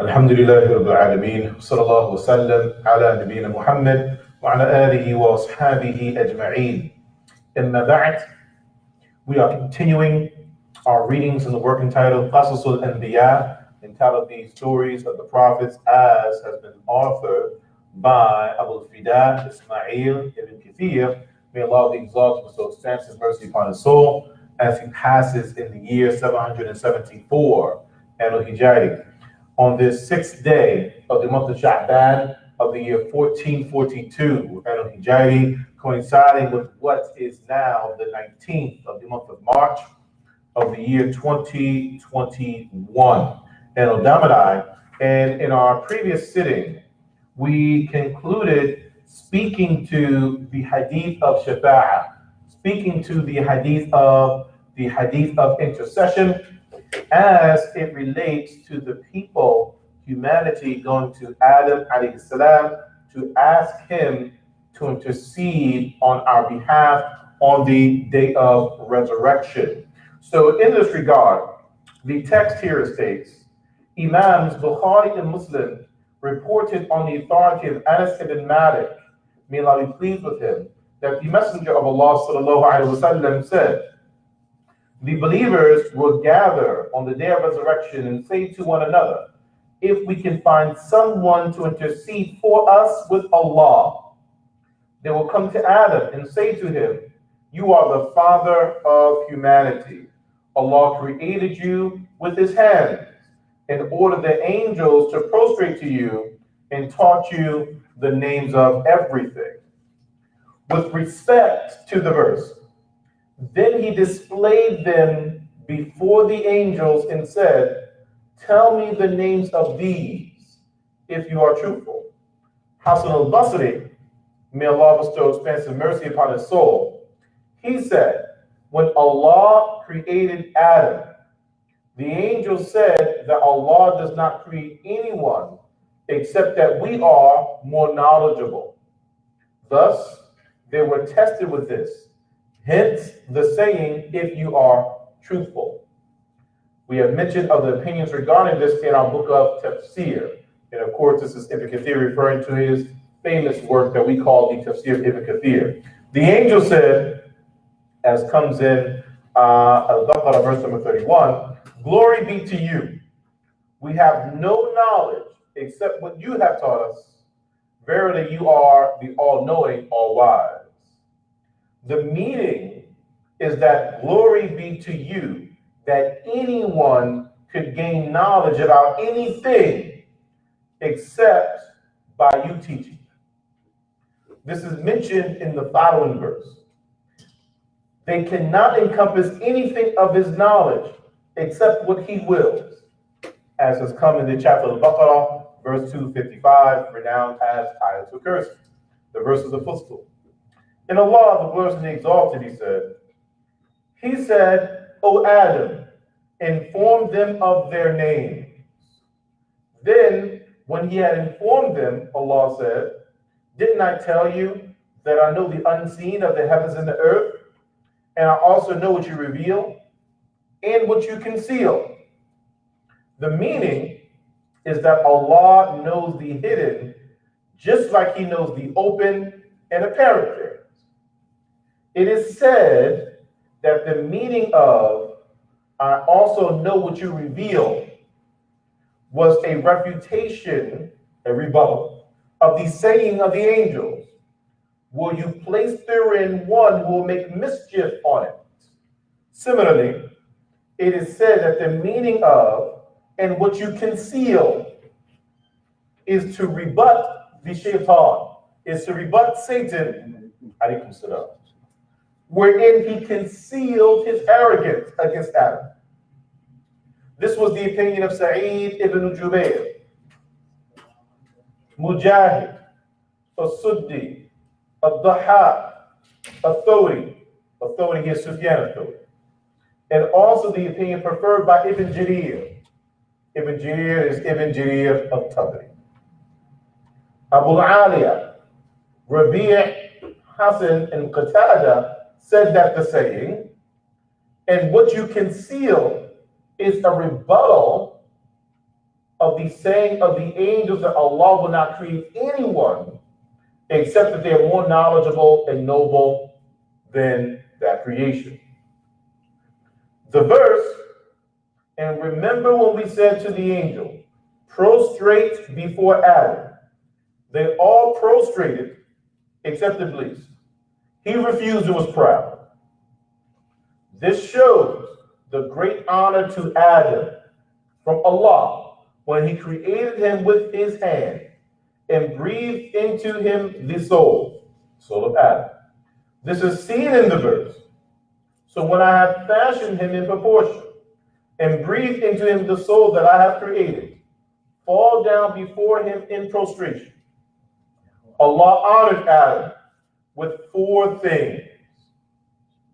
الحمد لله رب العالمين صلى الله وسلم على نبينا محمد وعلى آله وأصحابه أجمعين. أما بعد, we are continuing our readings in the work entitled Qasasul Anbiya, entitled the stories of the prophets, as has been authored by Abu Fida Ismail ibn Kathir. May Allah be exalted with so extensive mercy upon his soul, as he passes in the year 774 Al-Hijri, on this sixth day of the month of Sha'ban of the year 1442 Al-Hijri, coinciding with what is now the 19th of the month of March of the year 2021 Al-Damadai. And in our previous sitting, we concluded speaking to the hadith of Shafa'ah, speaking to the hadith of intercession, as it relates to the people, humanity, going to Adam alayhi salam to ask him to intercede on our behalf on the day of resurrection. So in this regard, the text here states, Imams Bukhari and Muslim reported on the authority of Anas ibn Malik, may Allah be pleased with him, that the Messenger of Allah sallallahu alaihi wasallam said, the believers will gather on the day of resurrection and say to one another, if we can find someone to intercede for us with Allah, they will come to Adam and say to him, you are the father of humanity. Allah created you with his hands and ordered the angels to prostrate to you and taught you the names of everything. With respect to the verse, then he displayed them before the angels and said, tell me the names of these, if you are truthful. Hasan al-Basri, may Allah bestow expansive mercy upon his soul, he said, when Allah created Adam, the angels said that Allah does not create anyone except that we are more knowledgeable. Thus, they were tested with this. Hence the saying, if you are truthful. We have mentioned other opinions regarding this in our book of Tafsir. And of course, this is Ibn Kathir referring to his famous work that we call the Tafsir of Ibn Kathir. The angel said, as comes in Al-Baqarah verse number 31, glory be to you. We have no knowledge except what you have taught us. Verily, you are the all-knowing, all-wise. The meaning is that glory be to you, that anyone could gain knowledge about anything except by you teaching. This is mentioned in the following verse. They cannot encompass anything of his knowledge except what he wills, as has come in the chapter of Baqarah, verse 255, renowned as Ayatul Kursi. The verse is a footstool. In Allah, the glorious and the exalted, he said, O Adam, inform them of their names. Then, when he had informed them, Allah said, didn't I tell you that I know the unseen of the heavens and the earth, and I also know what you reveal and what you conceal? The meaning is that Allah knows the hidden just like he knows the open and apparent things. It is said that the meaning of I also know what you reveal was a refutation, a rebuttal of the saying of the angels, will you place therein one who will make mischief on it? Similarly, it is said that the meaning of and what you conceal is to rebut the shaitan, is to rebut Satan, alaykum salam, wherein he concealed his arrogance against Adam. This was the opinion of Sa'id ibn Jubayr, Mujahid, As-Suddi, Ad-Dahhak, Ath-Thawri here is Sufyan al-Thawri, and also the opinion preferred by Ibn Jarir. Ibn Jarir is Ibn Jarir al-Tabari. Abu Aliya, Rabi' Hassan, and Qatada said that the saying, and what you conceal is a rebuttal of the saying of the angels that Allah will not create anyone except that they are more knowledgeable and noble than that creation. The verse, and remember when we said to the angel, prostrate before Adam. They all prostrated except Iblees. He refused and was proud. This shows the great honor to Adam from Allah when he created him with his hand and breathed into him the soul of Adam. This is seen in the verse. So when I have fashioned him in proportion and breathed into him the soul that I have created, fall down before him in prostration. Allah honored Adam with 4 things.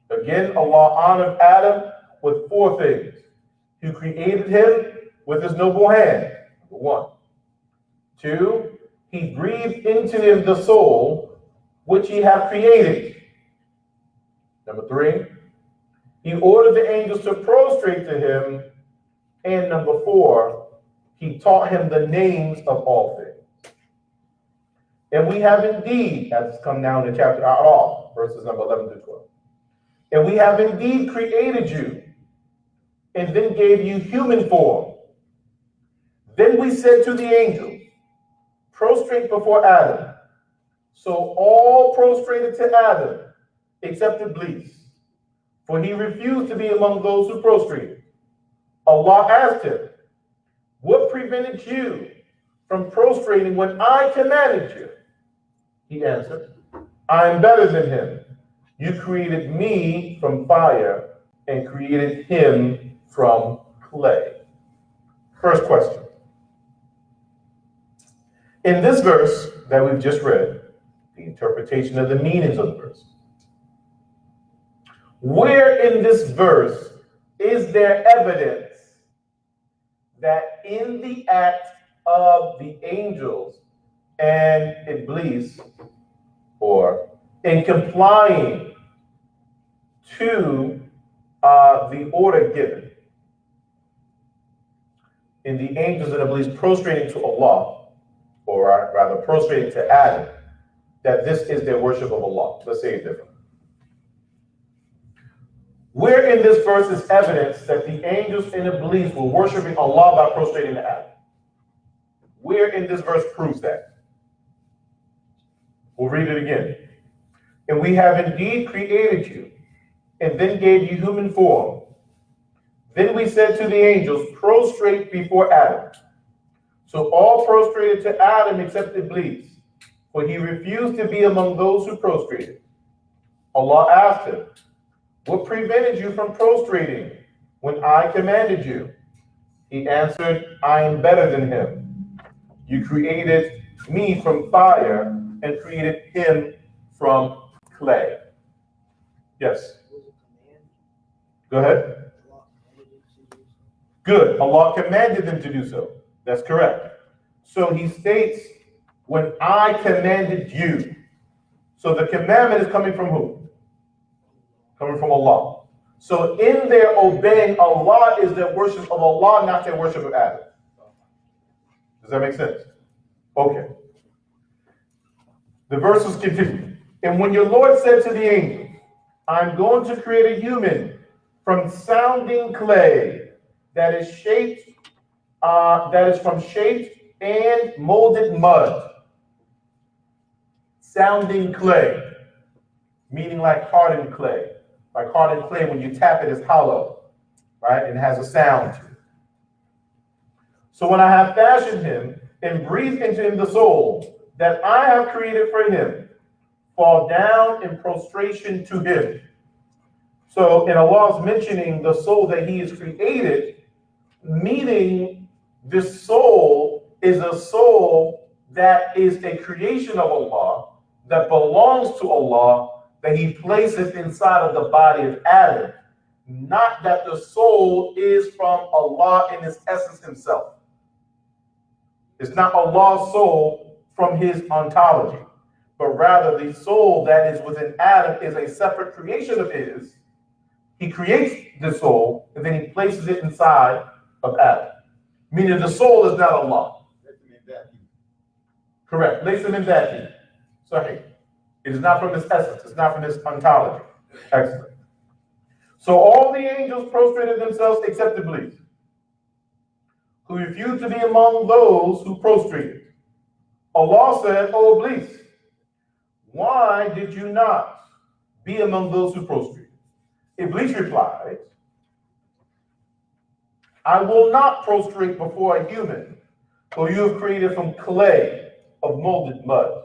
Again, Allah honored Adam with 4 things. He created him with his noble hand, number 1. 2, he breathed into him the soul which he had created. Number 3, he ordered the angels to prostrate to him. And number 4, he taught him the names of all things. And we have indeed, as it's come down to chapter A'raf, verses number 11 to 12. And we have indeed created you, and then gave you human form. Then we said to the angels, prostrate before Adam. So all prostrated to Adam, except Iblees, for he refused to be among those who prostrated. Allah asked him, what prevented you from prostrating when I commanded you? He answered, I am better than him. You created me from fire and created him from clay. First question. In this verse that we've just read, the interpretation of the meanings of the verse, where in this verse is there evidence that in the act of the angels and Iblees, or in complying to the order given, in the angels and Iblees prostrating to Allah, or rather prostrating to Adam, that this is their worship of Allah? Let's say it differently. Where in this verse is evidence that the angels and Iblees were worshiping Allah by prostrating to Adam? Where in this verse proves that? We'll read it again. And we have indeed created you, and then gave you human form. Then we said to the angels, prostrate before Adam. So all prostrated to Adam except Iblees, for he refused to be among those who prostrated. Allah asked him, what prevented you from prostrating when I commanded you? He answered, I am better than him. You created me from fire and created him from clay. Yes. Go ahead. Good. Allah commanded them to do so. That's correct. So he states, when I commanded you. So the commandment is coming from who? Coming from Allah. So in their obeying Allah is their worship of Allah, not their worship of Adam. Does that make sense? Okay. The verses continue. And when your Lord said to the angel, I'm going to create a human from sounding clay that is from shaped and molded mud. Sounding clay, meaning like hardened clay. Like hardened clay, when you tap it, it's hollow, right? And it has a sound to it. So when I have fashioned him and breathed into him the soul that I have created for him, fall down in prostration to him. So in Allah's mentioning the soul that he has created, meaning this soul is a soul that is a creation of Allah, that belongs to Allah, that he places inside of the body of Adam, not that the soul is from Allah in his essence himself. It's not Allah's soul from his ontology, but rather the soul that is within Adam is a separate creation of his. He creates the soul and then he places it inside of Adam. meaning the soul is not Allah. Correct. Laysa min dhati. Sahih. It is not from this essence. It's not from this ontology. Excellent. So all the angels prostrated themselves except Iblees, who refused to be among those who prostrated. Allah said, O Iblees, why did you not be among those who prostrated? Iblees replied, I will not prostrate before a human who you have created from clay of molded mud.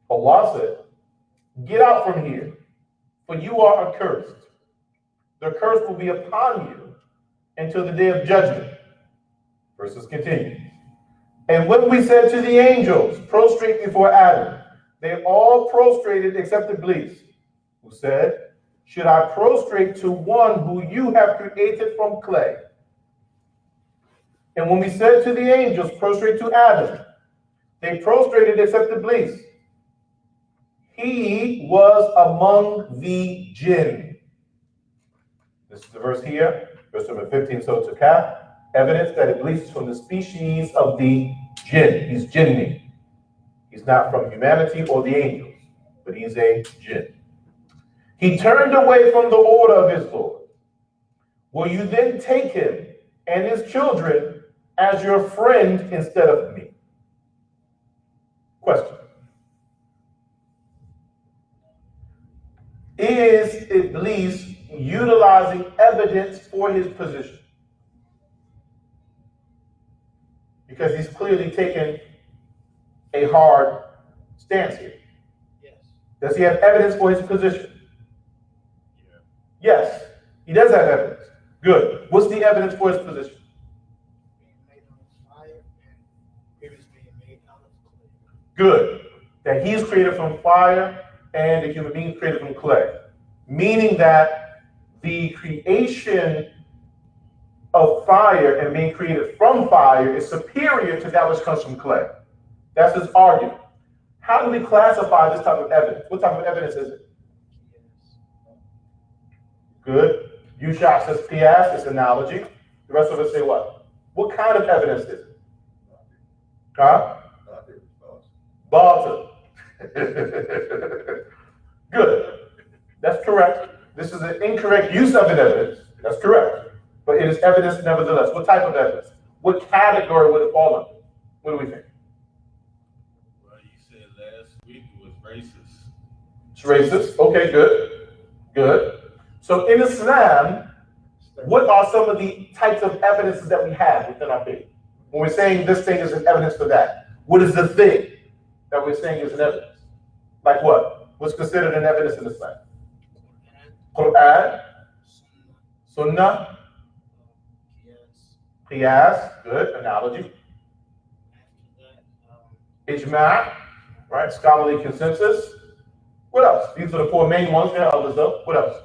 Allah said, get out from here, for you are accursed. The curse will be upon you until the day of judgment. Verses continue. And when we said to the angels, prostrate before Adam, they all prostrated except Iblees, who said, should I prostrate to one who you have created from clay? And when we said to the angels, prostrate to Adam, they prostrated except Iblees. He was among the jinn. This is the verse here, verse number 15, so to Kaf. Evidence that Iblees is from the species of the jinn. He's jinni. He's not from humanity or the angels, but he's a jinn. He turned away from the order of his Lord. Will you then take him and his children as your friend instead of me? Question. Is Iblees utilizing evidence for his position? Because he's clearly taken a hard stance here. Yes. Does he have evidence for his position? Yeah. Yes, he does have evidence. Good. What's the evidence for his position? Being made out of fire and previously made out of clay. Good. That he's created from fire and the human being created from clay. Meaning that the creation of fire and being created from fire is superior to that which comes from clay. That's his argument. How do we classify this type of evidence? What type of evidence is it? Good. Yushak says qiyas, it's analogy. The rest of us say what? What kind of evidence is it? Huh? Batil. Good. That's correct. This is an incorrect use of an evidence. That's correct. But it is evidence nevertheless. What type of evidence? What category would it fall under? What do we think? Well, you said last week it was racist. It's racist. Okay, good. Good. So in Islam, what are some of the types of evidences that we have within our faith? When we're saying this thing is an evidence for that, what is the thing that we're saying is an evidence? Like what? What's considered an evidence in Islam? Quran, Sunnah, Qiyas, good, analogy. Ijma', right, scholarly consensus. What else? These are the four main ones. There are others though. What else?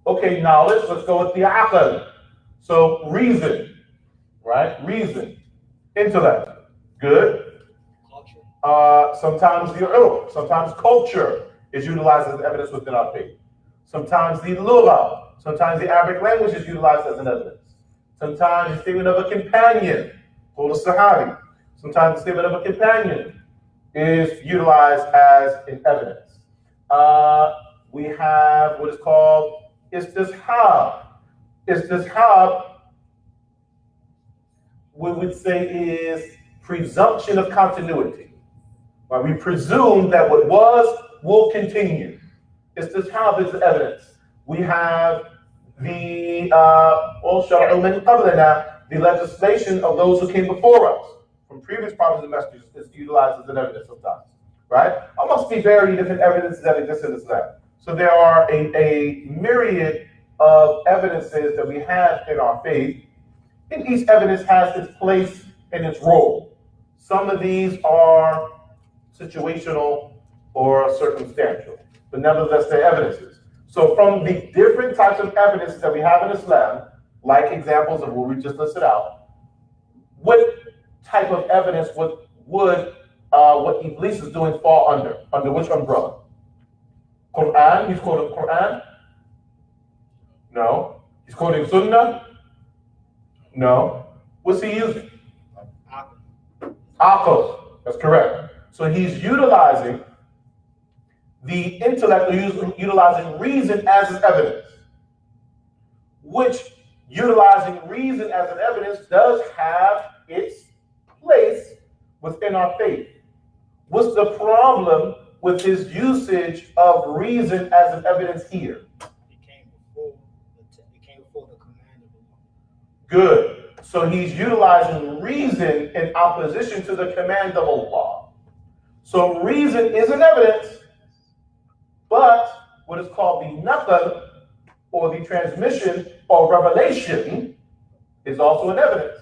Okay, knowledge. Let's go with the aql. So reason, right? Reason, intellect, good. Sometimes the urf, sometimes culture is utilized as evidence within our faith. Sometimes the lugha, sometimes the Arabic language is utilized as an evidence. Sometimes the statement of a companion, called a sahabi. Sometimes the statement of a companion is utilized as an evidence. We have what is called istishab. Istishab, we would say, is presumption of continuity. Right? We presume that what was will continue. Istishab is evidence. We have the the legislation of those who came before us from previous prophets and messengers is utilized as an evidence sometimes, right? There must be very different evidences that exist in Islam. So there are a myriad of evidences that we have in our faith, and each evidence has its place and its role. Some of these are situational or circumstantial, but nevertheless they're evidences. So from the different types of evidence that we have in Islam, like examples of what we just listed out, what type of evidence would what Iblees is doing fall under? Under which umbrella? Quran, he's quoting Quran? No. He's quoting Sunnah? No. What's he using? Aqil. That's correct. So he's utilizing the intellect, or utilizing reason as his evidence, which utilizing reason as an evidence does have its place within our faith. What's the problem with his usage of reason as an evidence here? It came before the command of the law. Good. So he's utilizing reason in opposition to the command of Allah. So reason is an evidence, but what is called the naql, or the transmission or revelation, is also an evidence.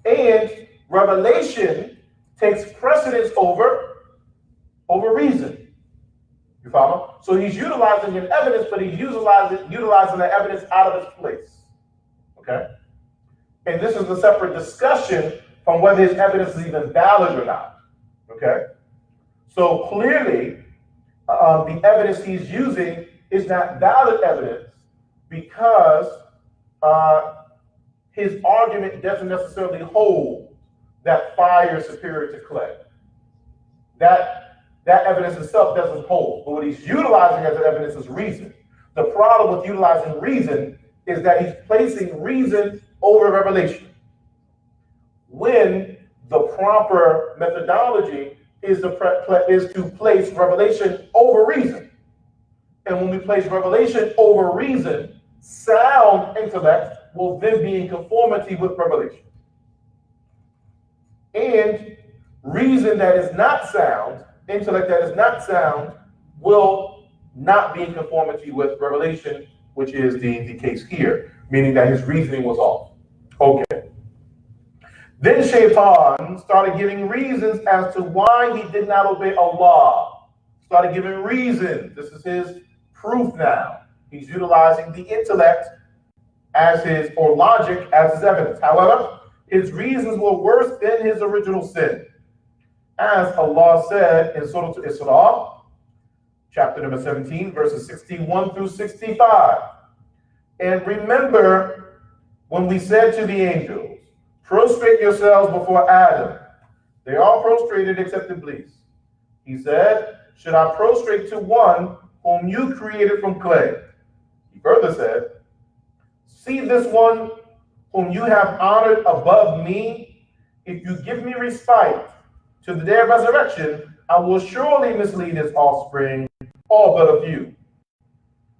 And revelation takes precedence over reason. You follow? So he's utilizing an evidence, but he's utilizing the evidence out of its place. Okay? And this is a separate discussion from whether his evidence is even valid or not. Okay? So clearly, the evidence he's using is not valid evidence because his argument doesn't necessarily hold that fire is superior to clay. That evidence itself doesn't hold. But what he's utilizing as an evidence is reason. The problem with utilizing reason is that he's placing reason over revelation, when the proper methodology is to place revelation over reason. And when we place revelation over reason, sound intellect will then be in conformity with revelation. And reason that is not sound, intellect that is not sound, will not be in conformity with revelation, which is the case here, meaning that his reasoning was off. Okay. Then Shaitan started giving reasons as to why he did not obey Allah. Started giving reasons. This is his proof now. He's utilizing the intellect as his, or logic as his evidence. However, his reasons were worse than his original sin. As Allah said in Surah Isra, chapter number 17, verses 61 through 65. And remember when we said to the angels, prostrate yourselves before Adam. They all prostrated except Iblees. He said, should I prostrate to one whom you created from clay? He further said, see this one whom you have honored above me. If you give me respite to the day of resurrection, I will surely mislead his offspring, all but a few.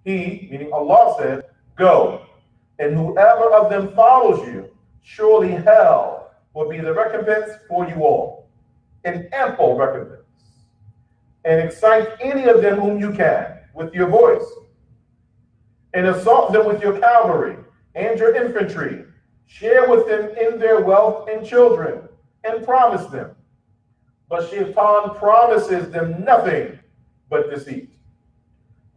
He, meaning Allah, said, go, and whoever of them follows you, surely hell will be the recompense for you all, an ample recompense. And excite any of them whom you can with your voice, and assault them with your cavalry and your infantry. Share with them in their wealth and children, and promise them. But Shaitan promises them nothing but deceit.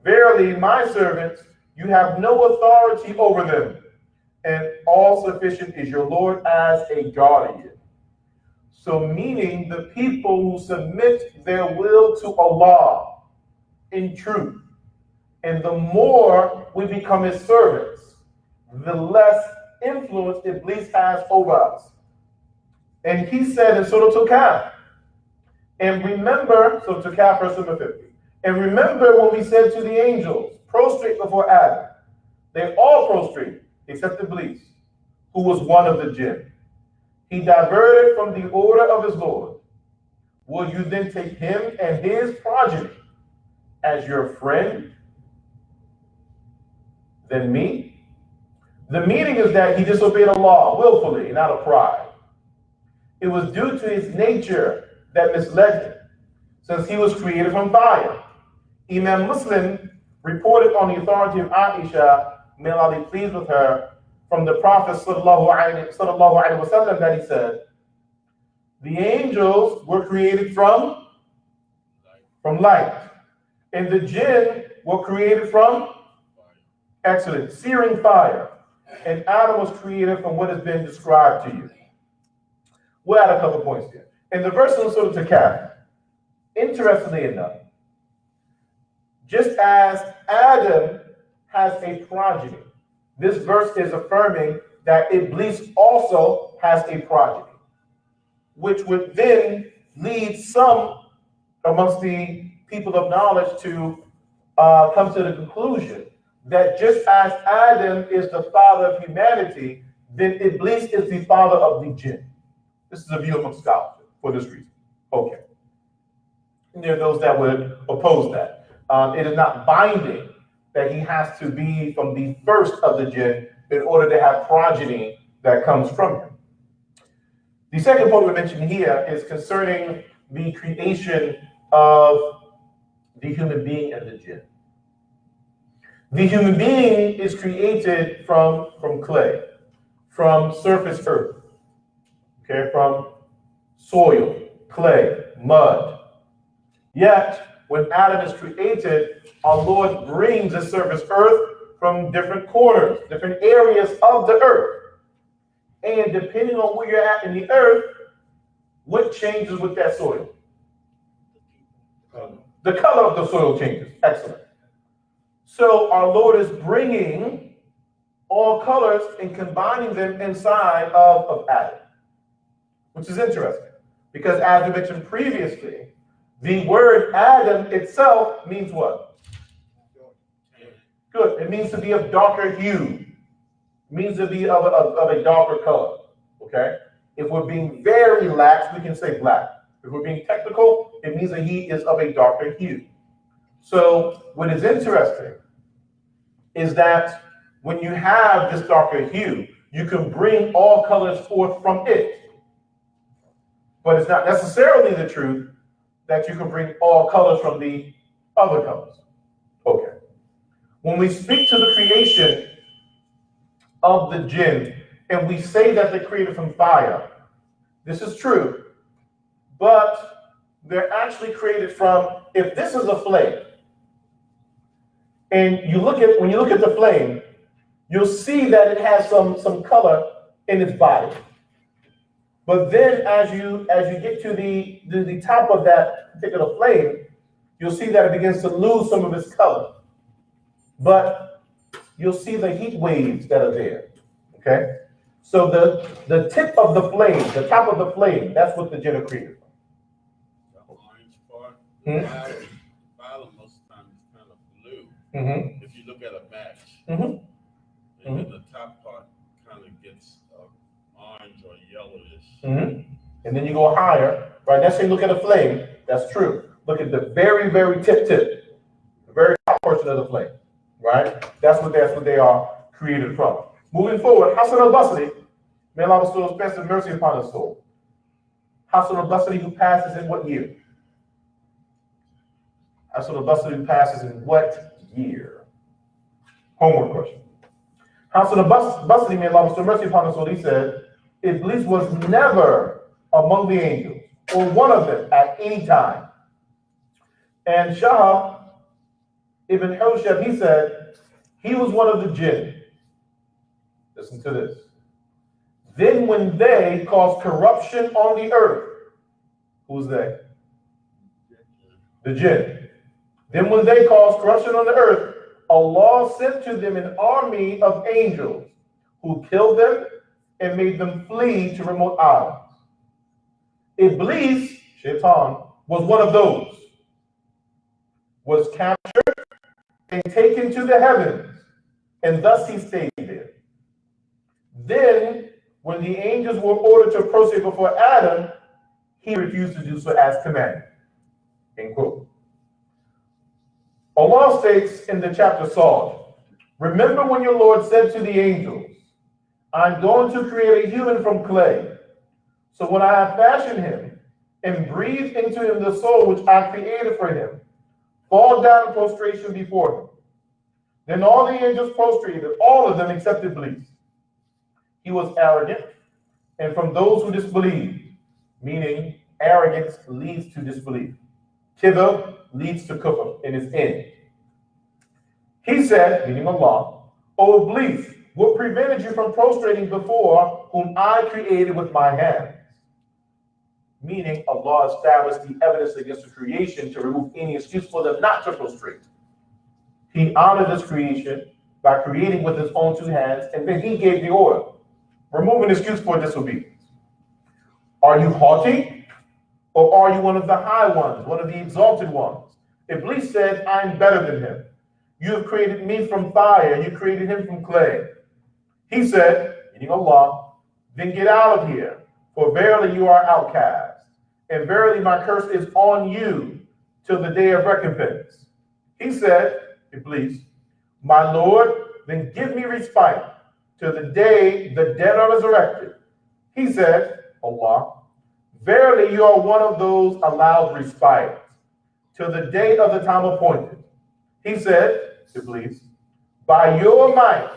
Verily, my servants, you have no authority over them, and all sufficient is your Lord as a guardian. So meaning the people who submit their will to Allah in truth, and the more we become his servants, the less influence Iblees has over us. And he said in Surah Al-Kahf, and remember, Surah Al-Kahf, verse number 50, and remember when we said to the angels, prostrate before Adam. They all prostrated, except Iblees, who was one of the jinn. He diverted from the order of his Lord. Will you then take him and his progeny as your friend than me? The meaning is that he disobeyed Allah willfully, not of pride. It was due to his nature that misled him, since he was created from fire. Imam Muslim reported on the authority of Aisha, may Allah be pleased with her, from the Prophet sallallahu alaihi wasallam, that he said, the angels were created from light, and the jinn were created from excellent, searing fire, and Adam was created from what has been described to you. We'll add a couple points here. In the verse in Surah Al-Kahf, interestingly enough, just as Adam has a progeny, this verse is affirming that Iblees also has a progeny, which would then lead some amongst the people of knowledge to come to the conclusion that just as Adam is the father of humanity, then Iblis is the father of the jinn. This is a view among scholars for this reason. Okay. And there are those that would oppose that. It is not binding that he has to be from the first of the jinn in order to have progeny that comes from him. The second point we mentioned here is concerning the creation of the human being and the jinn. The human being is created from clay, from surface earth, okay, from soil, clay, mud. Yet, when Adam is created, our Lord brings the surface earth from different corners, different areas of the earth. And depending on where you're at in the earth, what changes with that soil? The color of the soil changes. Excellent. So our Lord is bringing all colors and combining them inside of Adam, which is interesting because as we mentioned previously, the word Adam itself means what? Good. It means to be of darker hue. It means to be of a darker color. Okay? If we're being very lax, we can say black. If we're being technical, it means that he is of a darker hue. So what is interesting is that when you have this darker hue, you can bring all colors forth from it. But it's not necessarily the truth that you can bring all colors from the other colors. Okay. When we speak to the creation of the jinn, and we say that they're created from fire, this is true, but they're actually created from, if this is a flame, and when you look at the flame, you'll see that it has some color in its body. But then as you get to the top of that particular flame, you'll see that it begins to lose some of its color. But you'll see the heat waves that are there. Okay? So the tip of the flame, the top of the flame, that's what the jinn are created from. The orange part, the bottom most of the time is kind of blue. Mm-hmm. If you look at a match, Mm-hmm. and then the top part kind of gets orange or yellowish. Mm-hmm. And then you go higher, right? That's when you look at a flame. That's true. Look at the very, very tip, the very top portion of the flame, right? That's what they are created from. Moving forward, Hassan al-Basri, may Allah bestow His best and mercy upon his soul. Hassan al-Basri, who passes in what year? Hassan al-Basri, who passes in what year? Homework question. Hassan al-Basri, may Allah bestow mercy upon his soul, he said, Iblis was never among the angels, or one of them at any time. And Shah ibn Hushab, he said, he was one of the jinn. Listen to this. Then when they caused corruption on the earth, who's they? The jinn. Then when they caused corruption on the earth, Allah sent to them an army of angels who killed them and made them flee to remote islands. Iblis, Shaitan, was one of those, was captured and taken to the heavens, and thus he stayed there. Then, when the angels were ordered to prostrate before Adam, he refused to do so as commanded. End quote. Allah states in the chapter Sod, remember when your Lord said to the angels, I'm going to create a human from clay. So when I have fashioned him and breathed into him the soul which I created for him, fall down in prostration before him. Then all the angels prostrated, all of them except Iblis. He was arrogant, and from those who disbelieved, meaning arrogance leads to disbelief. Kibr leads to kufr in its end. He said, meaning Allah, O Iblis, what prevented you from prostrating before whom I created with my hands? Meaning Allah established the evidence against the creation to remove any excuse for them not to prostrate. He honored this creation by creating with his own two hands, and then he gave the order. Remove an excuse for disobedience. Are you haughty, or are you one of the high ones, one of the exalted ones? Iblees said, I'm better than him. You have created me from fire, and you created him from clay. He said, meaning Allah, then get out of here, for verily you are outcast, and verily my curse is on you till the day of recompense. He said, Iblees, my Lord, then give me respite till the day the dead are resurrected. He said, Allah, verily you are one of those allowed respite till the day of the time appointed. He said, Iblees, by your might,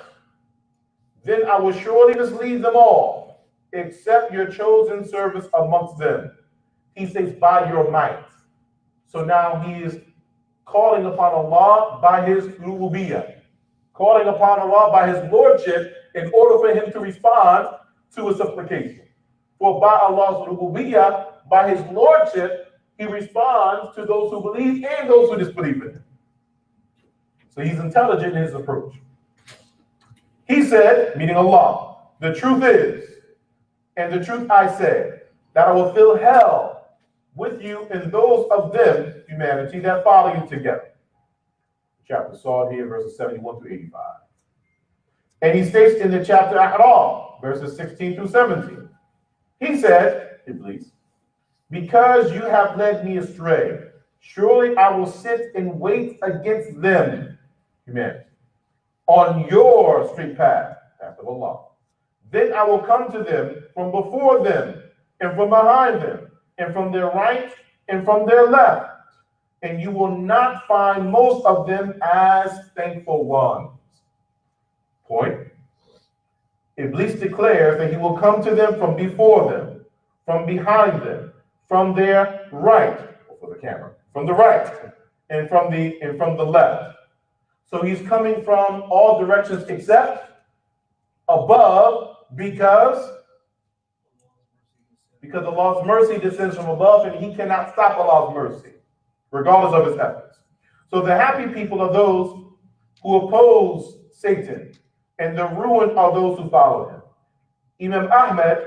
then I will surely mislead them all, except your chosen servants amongst them. He says, by your might. So now he is calling upon Allah by his rububiyyah, calling upon Allah by his lordship in order for him to respond to a supplication. For by Allah's rububiyyah, by his lordship, he responds to those who believe and those who disbelieve in him. So he's intelligent in his approach. He said, meaning Allah, the truth is, and the truth I say, that I will fill hell with you and those of them, humanity, that follow you together. Chapter saw here, verses 71 to 85. And he states in the chapter A'raf, verses 16 through 17. He said, Iblees, because you have led me astray, surely I will sit and wait against them, humanity, on your straight path, path of Allah. Then I will come to them from before them, and from behind them, and from their right, and from their left. And you will not find most of them as thankful ones. Point. Iblees declares that he will come to them from before them, from behind them, from their right, for the camera, from the right, and from the left. So he's coming from all directions except above, because Allah's mercy descends from above, and he cannot stop Allah's mercy, regardless of his efforts. So the happy people are those who oppose Satan, and the ruined are those who follow him. Imam Ahmed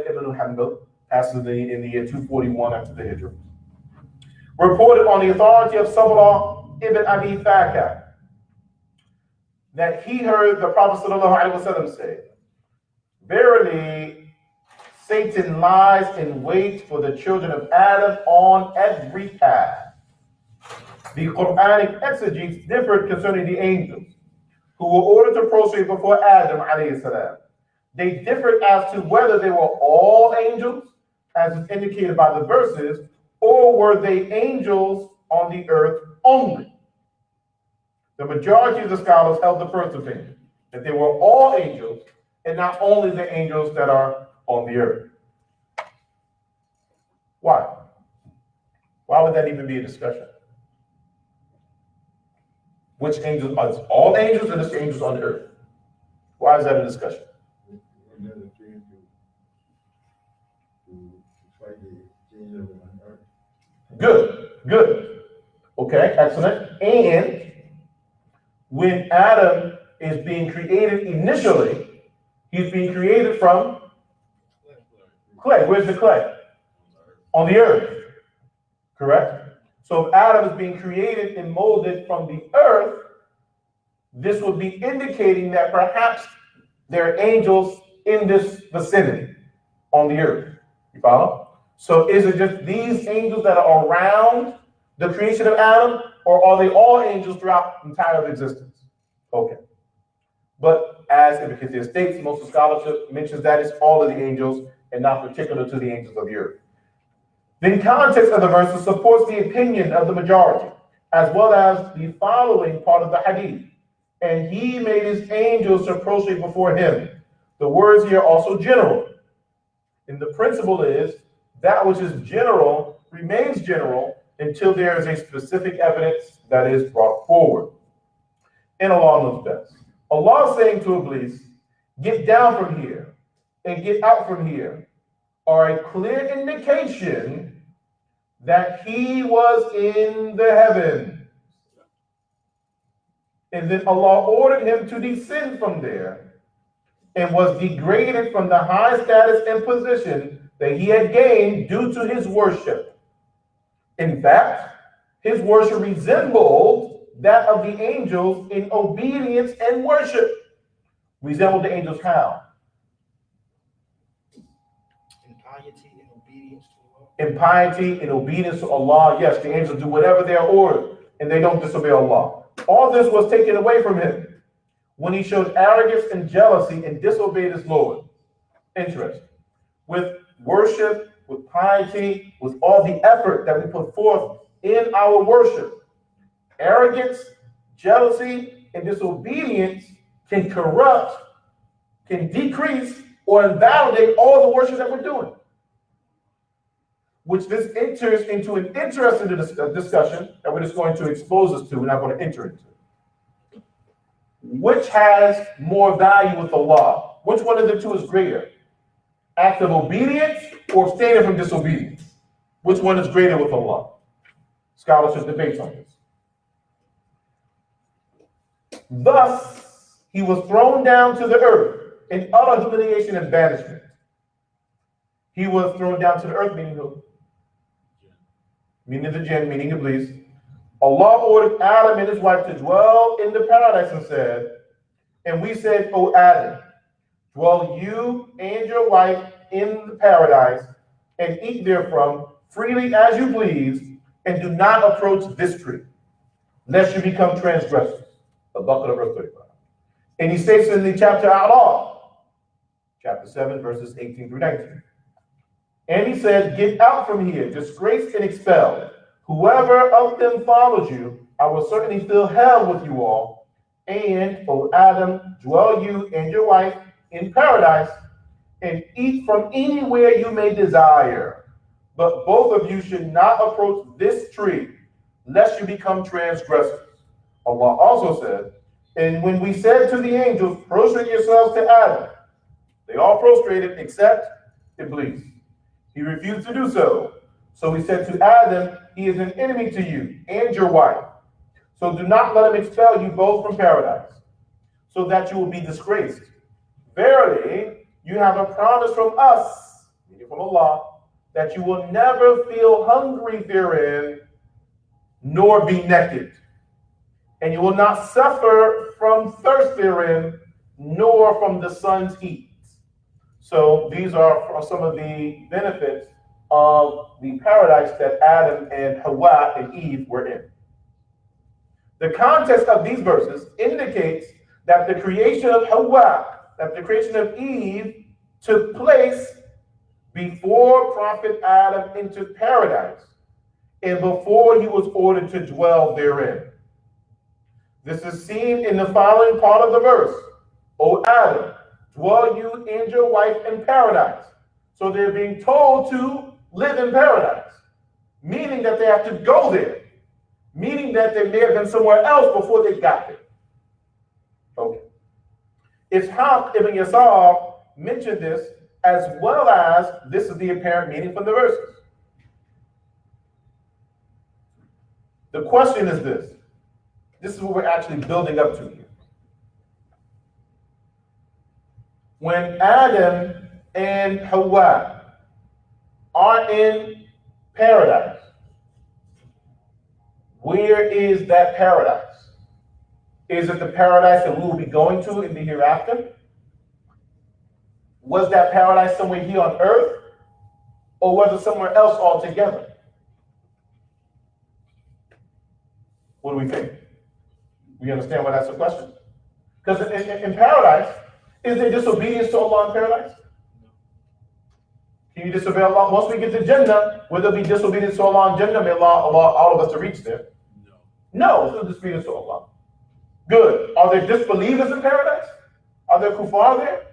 ibn Hanbal, passed in the year 241 after the Hijrah, reported on the authority of Sabra ibn Abi Thaka that he heard the Prophet ﷺ say, verily, Satan lies in wait for the children of Adam on every path. The Quranic exegetes differed concerning the angels who were ordered to prostrate before Adam alayhi salam. They differed as to whether they were all angels, as is indicated by the verses, or were they angels on the earth only. The majority of the scholars held the first opinion, that they were all angels, and not only the angels that are on the earth. Why? Why would that even be a discussion? Which angels are all angels, or just angels on the earth? Why is that a discussion? Good. Okay, excellent. And when Adam is being created initially, he's being created from clay. Where's the clay? On the earth. Correct? So if Adam is being created and molded from the earth, this would be indicating that perhaps there are angels in this vicinity on the earth. You follow? So is it just these angels that are around the creation of Adam, or are they all angels throughout the entire existence? Okay. But as Ibn Kathir states, most of scholarship mentions that it's all of the angels and not particular to the angels of the earth. The context of the verses supports the opinion of the majority, as well as the following part of the hadith. And he made his angels to prostrate before him. The words here are also general. And the principle is that which is general remains general until there is a specific evidence that is brought forward. And Allah knows best. Allah is saying to Iblees, get down from here and get out from here, are a clear indication that he was in the heavens. And then Allah ordered him to descend from there and was degraded from the high status and position that he had gained due to his worship. In fact, his worship resembled that of the angels in obedience and worship. Resembled the angels how? In piety and obedience to Allah. In piety and obedience to Allah. Yes, the angels do whatever they are ordered, and they don't disobey Allah. All this was taken away from him when he showed arrogance and jealousy and disobeyed his Lord. Interesting. With worship, with piety, with all the effort that we put forth in our worship, arrogance, jealousy, and disobedience can corrupt, can decrease, or invalidate all the worship that we're doing. Which this enters into an interesting discussion that we're just going to expose us to. We're not going to enter into. Which has more value with Allah? Which one of the two is greater? Act of obedience or abstaining from disobedience? Which one is greater with Allah? Scholarship debates on this. Thus, he was thrown down to the earth in utter humiliation and banishment. He was thrown down to the earth, meaning who? Meaning the jinn, meaning Iblees. Allah ordered Adam and his wife to dwell in the paradise and said, and we said, O Adam, dwell you and your wife in the paradise and eat therefrom freely as you please, and do not approach this tree, lest you become transgressors. Al-Baqarah verse 35. And he states in the chapter A'raf, chapter 7, verses 18 through 19. And he said, get out from here, disgraced and expelled. Whoever of them follows you, I will certainly fill hell with you all. And, O Adam, dwell you and your wife in paradise, and eat from anywhere you may desire. But both of you should not approach this tree, lest you become transgressors. Allah also said, and when we said to the angels, prostrate yourselves to Adam, they all prostrated except Iblees. He refused to do so. So we said to Adam, he is an enemy to you and your wife. So do not let him expel you both from paradise, so that you will be disgraced. Verily, you have a promise from us, meaning from Allah, that you will never feel hungry therein, nor be naked. And you will not suffer from thirst therein, nor from the sun's heat. So these are some of the benefits of the paradise that Adam and Hawa and Eve were in. The context of these verses indicates that the creation of Hawa, that the creation of Eve took place before Prophet Adam entered paradise and before he was ordered to dwell therein. This is seen in the following part of the verse. O Adam, dwell you and your wife in paradise. So they're being told to live in paradise, meaning that they have to go there, meaning that they may have been somewhere else before they got there. Okay. Ishaq ibn Yasar mentioned this, as well as this is the apparent meaning from the verses. The question is this. This is what we're actually building up to here. When Adam and Hawa are in paradise, where is that paradise? Is it the paradise that we will be going to in the hereafter? Was that paradise somewhere here on earth? Or was it somewhere else altogether? What do we think? We understand why that's a question? Because in paradise, is there disobedience to Allah in paradise? Can you disobey Allah? Once we get to Jannah, will there be disobedience to Allah in Jannah? May Allah allow all of us to reach there. No, it's no disobedience to Allah. Good. Are there disbelievers in paradise? Are there kuffar there?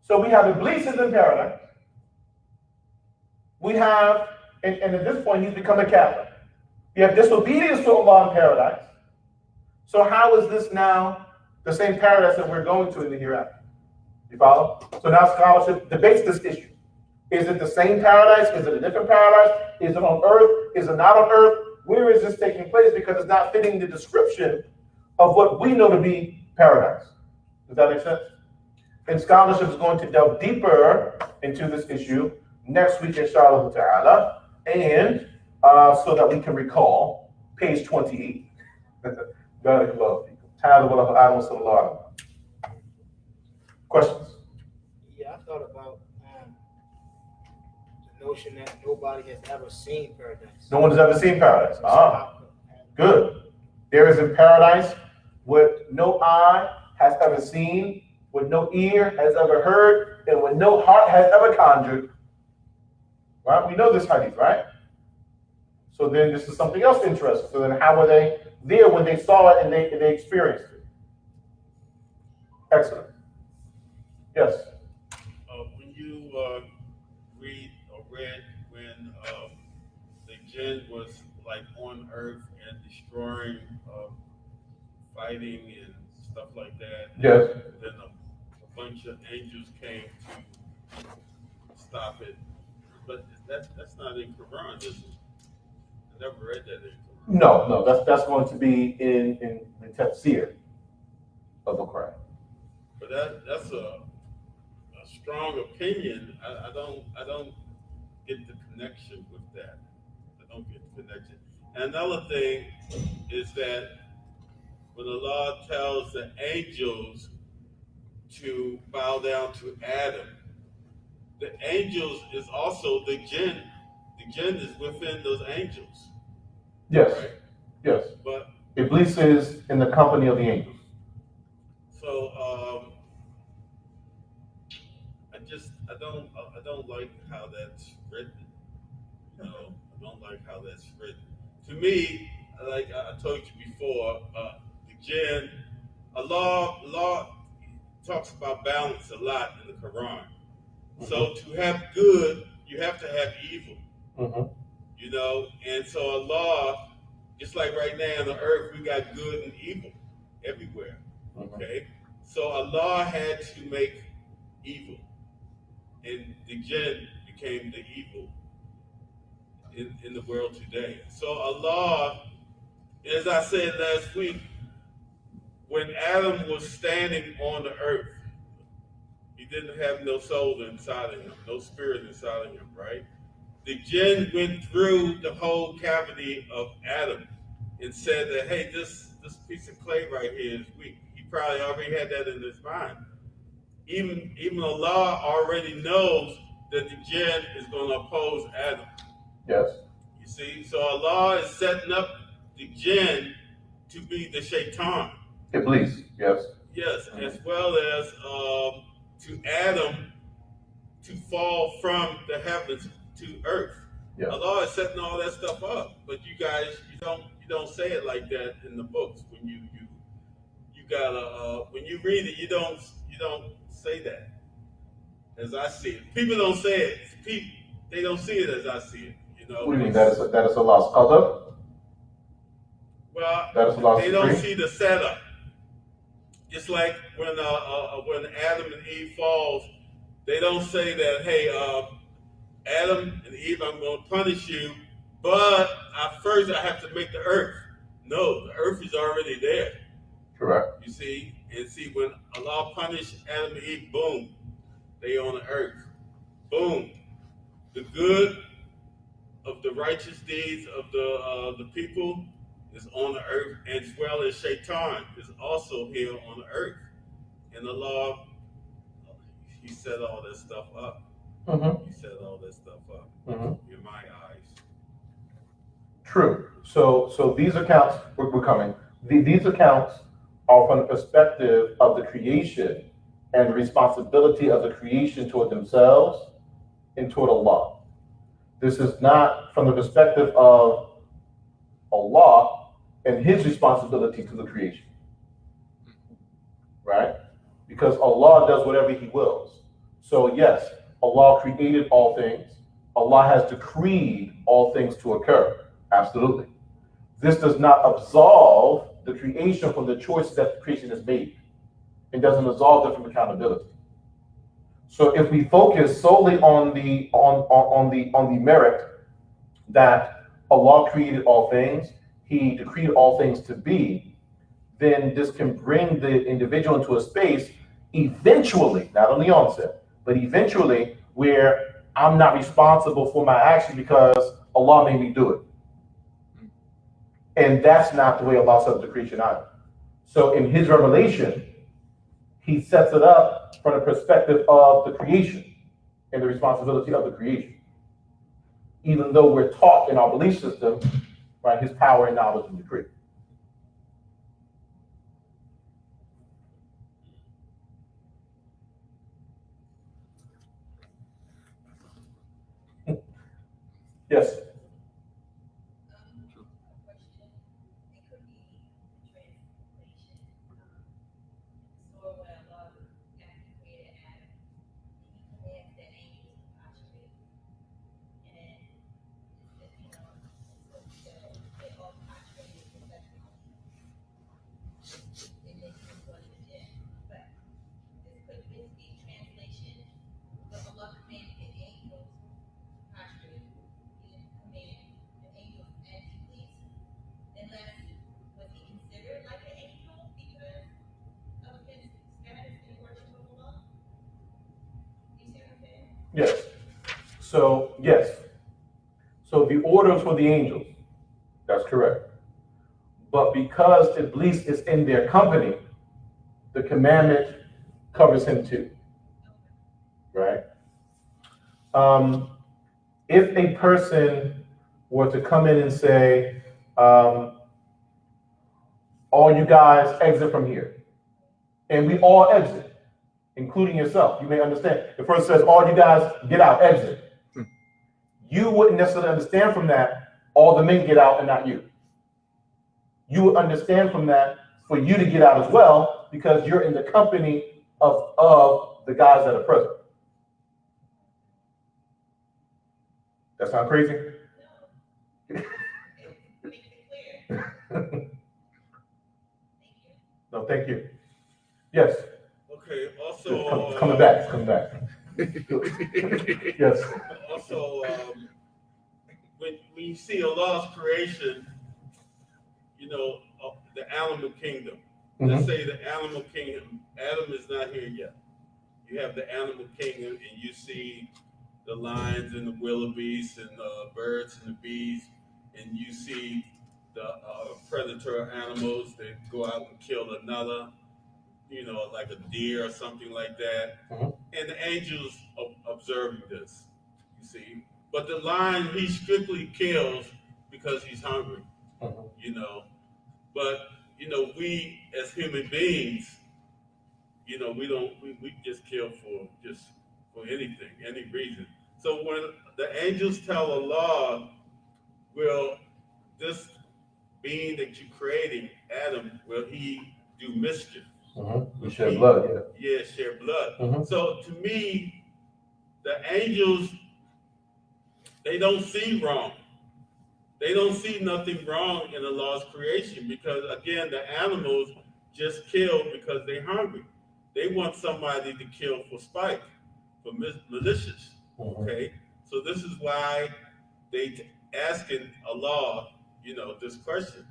So we have Iblees in paradise. We have, and at this point, he's become a kafir. We have disobedience to Allah in paradise. So how is this now the same paradise that we're going to in the hereafter? You follow? So now scholarship debates this issue. Is it the same paradise? Is it a different paradise? Is it on earth? Is it not on earth? Where is this taking place? Because it's not fitting the description of what we know to be paradise. Does that make sense? And scholarship is going to delve deeper into this issue next week, inshallah ta'ala. And so that we can recall page 28. Questions? Yeah, I thought about the notion that nobody has ever seen paradise. No one has ever seen paradise. So Ah, good. There is in paradise what no eye has ever seen, what no ear has ever heard, and what no heart has ever conjured. Right? We know this hadith, right? So then this is something else interesting. So then how were they there when they saw it and they experienced it? Excellent. Yes. When you read when the jinn was like on earth and destroying, fighting and stuff like that. Yes. Then a bunch of angels came to stop it. But that's not in Quran, is it? I never read that in Quran. No, that's going to be in the tafsir of the Quran. But that's a strong opinion. I don't get the connection with that. I don't get the connection. And another thing is that when Allah tells the angels to bow down to Adam, the angels is also the jinn. The jinn is within those angels. Yes. Right? Yes. But Iblees is in the company of the angels. so I don't like how that's written. You know, I don't like how that's written. To me, like I told you before, the jinn, Allah talks about balance a lot in the Quran. Mm-hmm. So to have good, you have to have evil. Mm-hmm. You know, and so Allah, just like right now on the earth, we got good and evil everywhere. Mm-hmm. Okay, so Allah had to make evil, and the jinn became the evil in the world today. So Allah, as I said last week, when Adam was standing on the earth, he didn't have no soul inside of him, no spirit inside of him, right? The jinn went through the whole cavity of Adam and said that, hey, this piece of clay right here is weak. He probably already had that in his mind. Even Allah already knows that the jinn is going to oppose Adam. Yes. You see, so Allah is setting up the jinn to be the shaitan. Iblees, yes. Yes, as well as to Adam to fall from the heavens to earth. Yeah. Allah is setting all that stuff up, but you guys, you don't say it like that in the books. When you gotta when you read it, you don't say that. As I see it, people don't say it. They don't see it as I see it. You know. What do you mean? That is Allah's qadr? Well, that is Allah's they don't decree? see the setup. Just like when Adam and Eve falls, they don't say that, hey, Adam and Eve, I'm going to punish you, but first I have to make the earth. No, the earth is already there. Correct. You see, when Allah punished Adam and Eve, boom, they on the earth. Boom, the good of the righteous deeds of the people is on the earth, as well as Shaitan is also here on the earth. And Allah, He set all that stuff up. Mm-hmm. He set all that stuff up in my eyes. True. So these accounts, we're coming. These accounts are from the perspective of the creation and the responsibility of the creation toward themselves and toward Allah. This is not from the perspective of Allah and His responsibility to the creation. Right? Because Allah does whatever He wills. So yes, Allah created all things. Allah has decreed all things to occur. Absolutely. This does not absolve the creation from the choices that the creation has made. It doesn't absolve them from accountability. So if we focus solely on the merit that Allah created all things, He decreed all things to be, then this can bring the individual into a space Eventually, not on the onset, but eventually, where I'm not responsible for my action because Allah made me do it. And that's not the way Allah sets the creation either. So in his revelation, he sets it up from the perspective of the creation and the responsibility of the creation. Even though we're taught in our belief system, right, his power and knowledge and decree. Yes. Yes. So, yes. So the orders for the angels, that's correct. But because Iblees is in their company, the commandment covers him too, right? If a person were to come in and say, all you guys exit from here, and we all exit, including yourself, you may understand. The person says, all you guys get out, exit. You wouldn't necessarily understand from that, all the men get out and not you. You would understand from that for you to get out as well, because you're in the company of the guys that are present. That sound crazy? No, thank you. Yes. Okay. Also, coming back. It's coming back. Yes. Also, when you see Allah's creation, the animal kingdom. Let's say the animal kingdom. Adam is not here yet. You have the animal kingdom, and you see the lions and the wildebeest and the birds and the bees, and you see the predator animals that go out and kill another, like a deer or something like that. And the angels observing this, you see. But the lion, he strictly kills because he's hungry, But, we as human beings, we just kill for anything, any reason. So when the angels tell Allah, will this being that you're creating, Adam, will he do mischief? We shed blood, yeah. Yeah, shed blood. So to me, the angels, they don't see wrong. They don't see nothing wrong in Allah's creation because, again, the animals just kill because they're hungry. They want somebody to kill for spite, for malicious. Okay? So this is why they asking Allah, this question.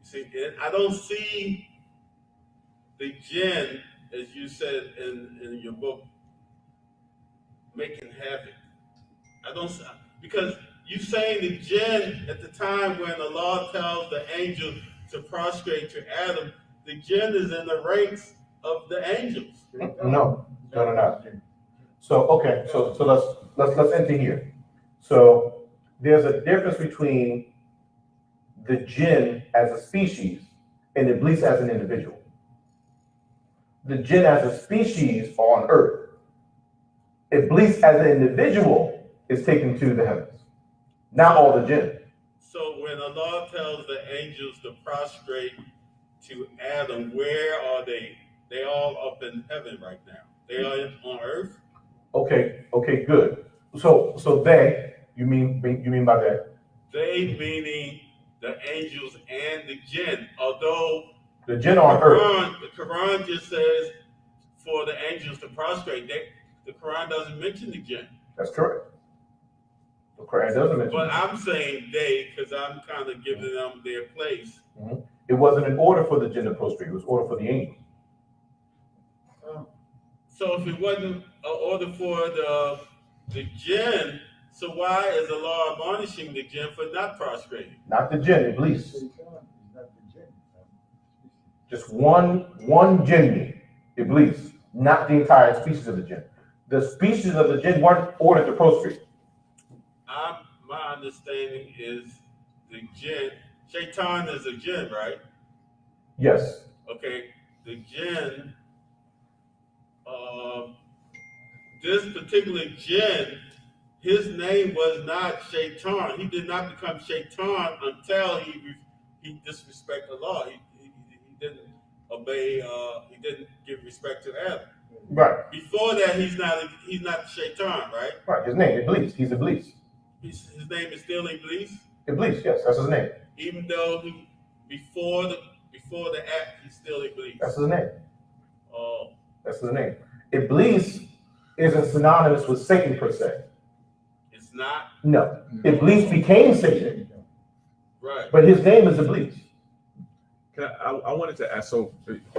You see, and I don't see the jinn, as you said in your book, making havoc. I don't, because you saying the jinn at the time when Allah tells the angels to prostrate to Adam, the jinn is in the ranks of the angels. No. So okay, so let's enter here. So there's a difference between the jinn as a species and Iblis as an individual. The jinn as a species are on earth. Iblis as an individual is taken to the heavens. Not all the jinn. So when Allah tells the angels to prostrate to Adam, where are they? They all up in heaven right now. They are on earth. Okay, good. So they, you mean by that? They meaning the angels and the jinn. Although the jinn are on earth. The Quran just says for the angels to prostrate. The Quran doesn't mention the jinn. That's correct. The Quran doesn't mention. But I'm saying they because I'm kind of giving them their place. It wasn't an order for the jinn to prostrate. It was an order for the angels. So if it wasn't an order for the jinn, so why is Allah admonishing the jinn for not prostrating? Not the jinn, Iblees. Just one jinni, Iblees, not the entire species of the jinn. The species of the jinn weren't ordered to prostrate. My understanding is the jinn, Shaitan is a jinn, right? Yes. Okay, the jinn, this particular jinn, his name was not Shaitan. He did not become Shaitan until he disrespected Allah. He didn't obey. He didn't give respect to Adam. Right. Before that, he's not Shaitan, right? Right. His name, Iblees. He's Iblees. His name is still Iblees. Iblees. Yes, that's his name. Even though before the act, he's still Iblees. That's his name. Oh. That's his name. Iblees isn't synonymous with Satan per se. It's not? No. Iblees became Satan. Right. But his name is Iblees. I wanted to ask, so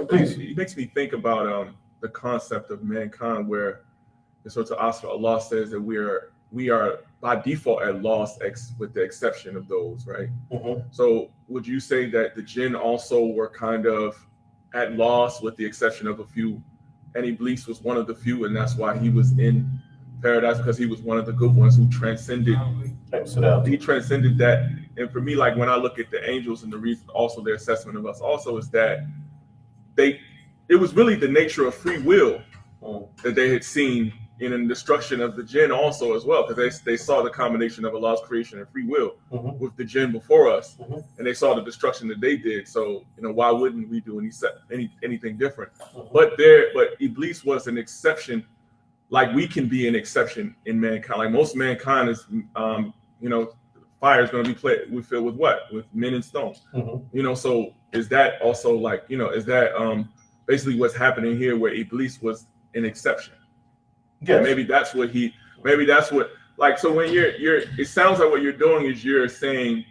Please. It makes me think about the concept of mankind, where the sort of Allah says that we are by default at loss with the exception of those, right? Mm-hmm. So would you say that the jinn also were kind of at loss with the exception of a few, and Iblis was one of the few, and that's why he was in paradise, because he was one of the good ones who transcended. He transcended that. And for me, like when I look at the angels, and the reason also their assessment of us also is that it was really the nature of free will that they had seen in the destruction of the jinn also as well, because they saw the combination of Allah's creation and free will with the jinn before us, and they saw the destruction that they did. So why wouldn't we do anything different? But Iblis was an exception, like we can be an exception in mankind. Like most mankind is, fire is going to be filled with what? With men and stone. So is that also like, is that basically what's happening here, where Iblis was an exception? Yes. And maybe that's what, like, so when it sounds like what you're doing is you're saying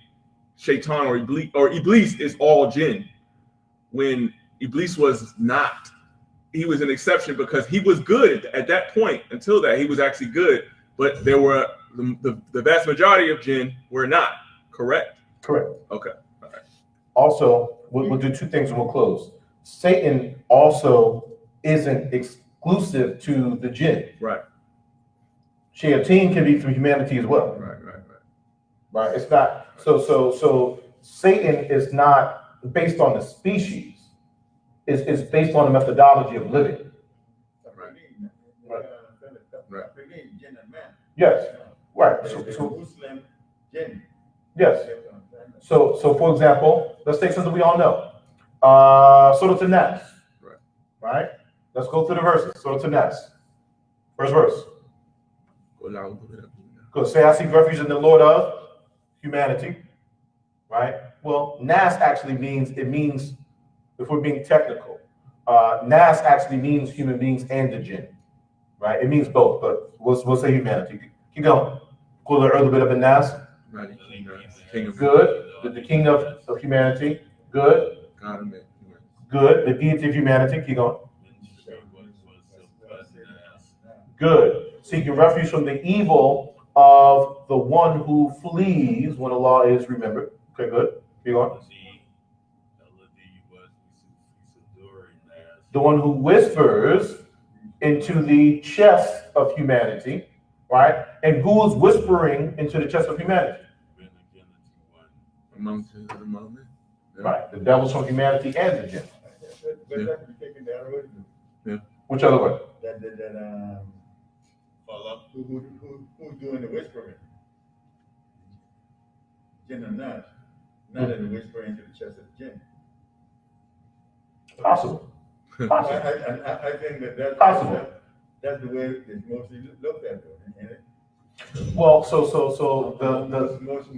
Shaitan or Iblis is all jinn, when Iblis was not. He was an exception because he was good at that point. Until that, he was actually good, but there were the vast majority of jinn were not. Correct? Correct. Okay. All right. Also, we'll do two things and we'll close. Satan also isn't exclusive to the jinn. Right. Shayateen can be from humanity as well. Right. It's not so Satan is not based on the species. It's based on the methodology of living. Right. Yes. Right. So yes. So for example, let's take something we all know. Surah An-Nas. Right? Let's go through the verses. Surah An-Nas. First verse. Go say, I seek refuge in the Lord of humanity. Right? Well, Nas actually means, if we're being technical, Nas actually means human beings and the jinn. Right? It means both, but we'll say humanity. Keep going. Go a little bit of a Nas. Good. The king of humanity. Good. Good. The deity of humanity. Keep going. Good. Seeking refuge from the evil of the one who flees when Allah is remembered. Okay, good. Keep going. The one who whispers into the chest of humanity, right? And who is whispering into the chest of humanity? Right. The devils from humanity and the jinn. Yeah. Which other way? Who's doing the whispering? Jinn or not? Not in the whispering to the chest of the jinn. Possible. I think that's possible. That's the way it's mostly looked at, though, isn't it? Well, so the most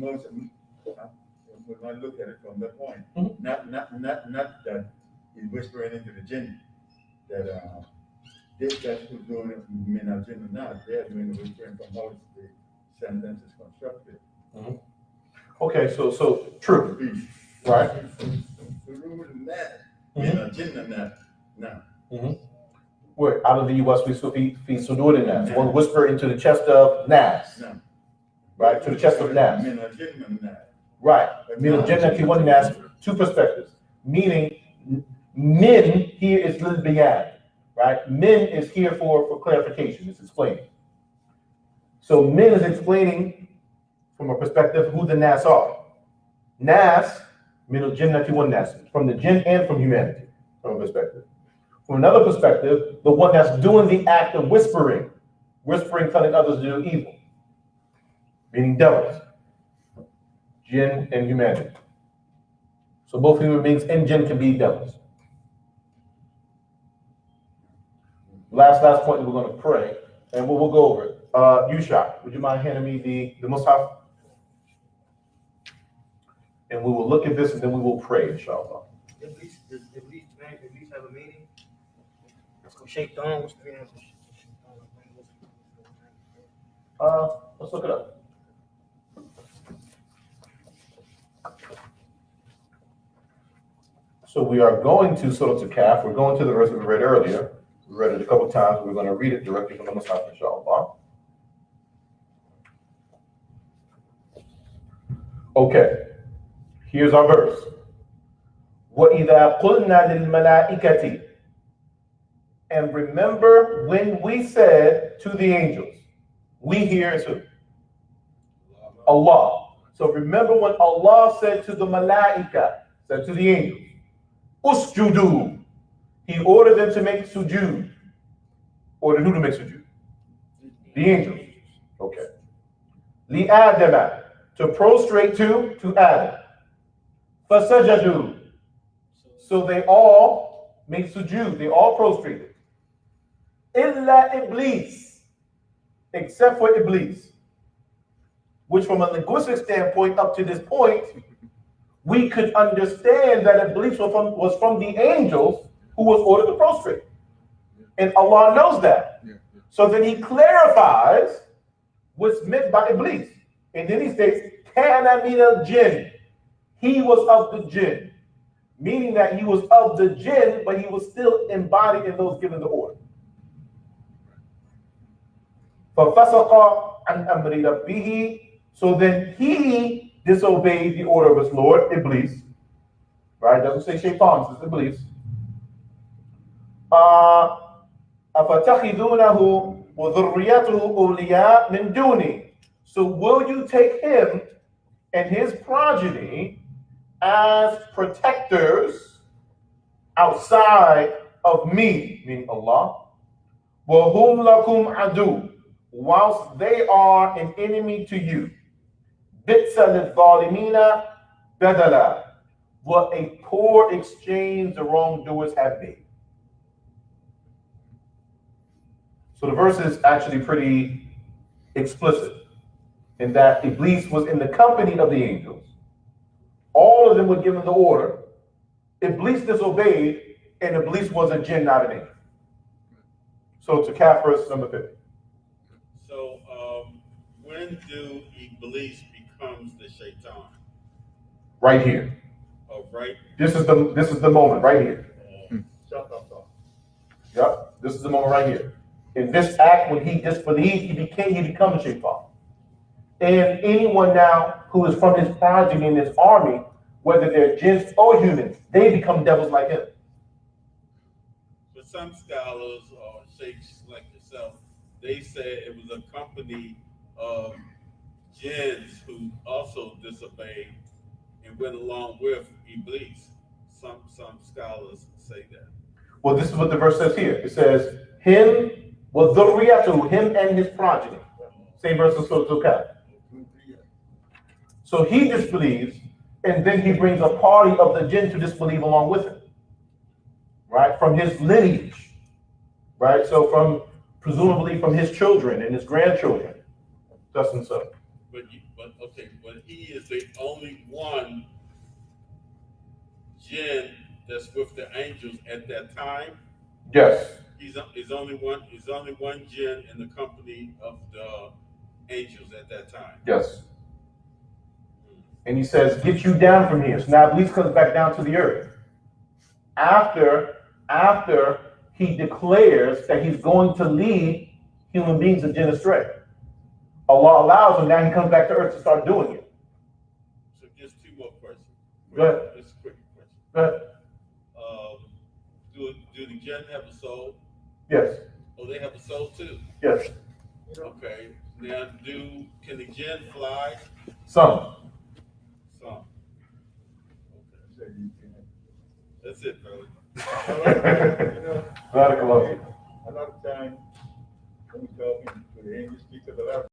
when I look at it from that point, not that he's whispering into the jinn, that that's who's doing it, men are jinn or not. They're doing the whispering from how the sentence is constructed. Okay, so true, right? The rule is that men are jinn or not. Now, Where out of the was fi sudur nas. One whisper into the chest of Nas. No. Right, to the chest of Nas. Min al-jinn min nas. Right. Min al-jannati wan nas. Two perspectives. Meaning, min here is lil bayan. Right? Min is here for clarification. It's explaining. So min is explaining from a perspective who the Nas are. Nas, min al-jannati wan nas. From the jinn and from humanity. From a perspective. From another perspective, the one that's doing the act of whispering, telling others to do evil, meaning devils, jinn and humanity. So both human beings and jinn can be devils. Last point, we're going to pray, and we'll go over it. Yusha, would you mind handing me the Mus'haf? And we will look at this, and then we will pray, inshallah. Iblees have a meaning? Shaitan, what's the meaning of Shaitan? Let's look it up. So we are going to Surah Al-Kahf. We're going to the verse that we read earlier. We read it a couple times. We're going to read it directly from the Mus'haf, inshallah. Okay. Here's our verse. وَإِذَا قُلْنَا لِلْمَلَائِكَةِ. And remember when we said to the angels, we here is who? Allah. So remember when Allah said to the malaika, said to the angels, usjudu. He ordered them to make sujud. Ordered who to make sujud? The angels. Okay. Li Adama, to prostrate to Adam. Fasajadu. So they all make sujud. They all prostrated. Illa Iblees, except for Iblees, which from a linguistic standpoint up to this point, we could understand that Iblees was from the angels who was ordered to prostrate. And Allah knows that. So then he clarifies what's meant by Iblees. And then he states, Kana min al-jinn. He was of the jinn. Meaning that he was of the jinn, but he was still embodied in those given the order. فَفَسَقَ عَنْ أَمْرِ رَبِّهِ. So then he disobeyed the order of his Lord, Iblees. Right? It doesn't say Shaitan, it says Iblees. أَفَتَخِذُونَهُ وَذُرِّيَّتُهُ أُولِيَاءَ مِنْ دُونِي. So will you take him and his progeny as protectors outside of me, meaning Allah? وَهُمْ لَكُمْ عَدُوٌّ. Whilst they are an enemy to you. بِئْسَ لِلظَّالِمِينَ بَدَلًا. What a poor exchange the wrongdoers have made. So the verse is actually pretty explicit in that Iblees was in the company of the angels. All of them were given the order. Iblees disobeyed, and Iblees was a jinn, not an angel. So to Kahf verse number 50. So when do Iblees becomes the Shaitan? Right here. Oh, right. This is the moment right here. Yep. This is the moment right here. In this act, when he disbelieved, he becomes Shaitan. And anyone now who is from his progeny in his army, whether they're jinns or humans, they become devils like him. But some scholars or sheikhs like yourself, they said it was a company of jinns who also disobeyed and went along with Iblees. Some scholars say that. Well, this is what the verse says here. It says, him, well, dhurriyatu, him and his progeny. Same verse as Surah Al-Kahf. So he disbelieves, and then he brings a party of the jinn to disbelieve along with him. Right? From his lineage. Right? So presumably from his children and his grandchildren. Thus and so. But he is the only one jinn that's with the angels at that time. Yes. He's only one jinn in the company of the angels at that time. Yes. And he says, get you down from here. So now Iblees comes back down to the earth. After he declares that he's going to lead human beings and jinn astray. Allah allows him, now he comes back to earth to start doing it. So just two more questions. Go ahead. Just quick question. Go ahead. Do the jinn have a soul? Yes. Oh, they have a soul too. Yes. Okay. Now, can the jinn fly? Some. Some. Okay. That's it, brother. Barakallahu. A lot of times when we talking to the English speakers, a lot of